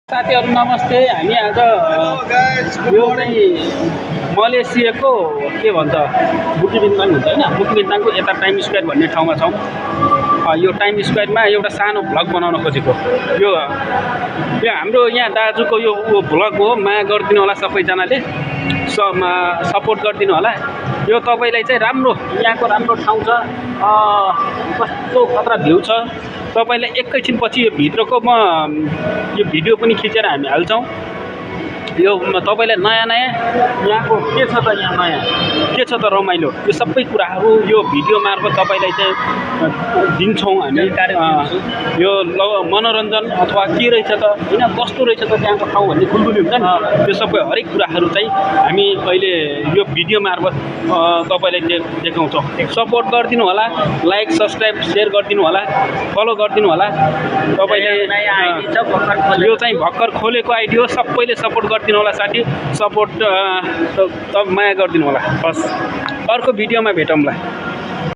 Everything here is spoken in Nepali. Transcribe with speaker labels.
Speaker 1: साथीहरु नमस्ते। हामी आज यो चाहिँ मलेसियाको के भन्छ बुकिबिन्ताङ हुन्छ हैन, बुकिबिन्ताङको यता टाइम स्क्वायर भन्ने ठाउँमा छौं। यो टाइम स्क्वायरमा एउटा सानो भ्लग बनाउन खोजेको। यो हाम्रो यहाँ दाजुको यो भ्लग हो। माया गरिदिनु होला सबैजनाले, सपोर्ट गरिदिनु होला। यो तपाईलाई चाहिँ राम्रो यहाँको राम्रो ठाउँ छ, कस्तो खतरा भ्यू छ। तपाईलाई एकैछिनपछि यो भित्रको यो भिडियो पनि खिचेर हामी हाल्छौं। यो तपाईलाई नयाँ यहाँको के छ त, यहाँ नयाँ के छ त रमाइलो, यो सबै कुराहरू यो भिडियो मार्फत तपाईलाई चाहिँ दिन्छौं हामी। यो मनोरञ्जन अथवा के रहेछ त हैन, कस्तो रहेछ त त्यहाँको ठाउँ भन्ने खुल्दुली हुन्छ नि, यो सबै हरेक कुराहरू चाहिँ हामी अहिले यो भिडियो मार्फत तपाईलाई देखाउँछौं। सपोर्ट गरिदिनु होला, लाइक सब्स्क्राइब शेयर गरिदिनु होला, फलो गरिदिनु होला। तपाईले यो चाहिँ भर्खर खोलेको आइडी हो, सबैले सपोर्ट गरिदिनु होला साथी। सपोर्ट त माया गरिदिनु होला। बस अर्को भिडियोमा भेटौँला।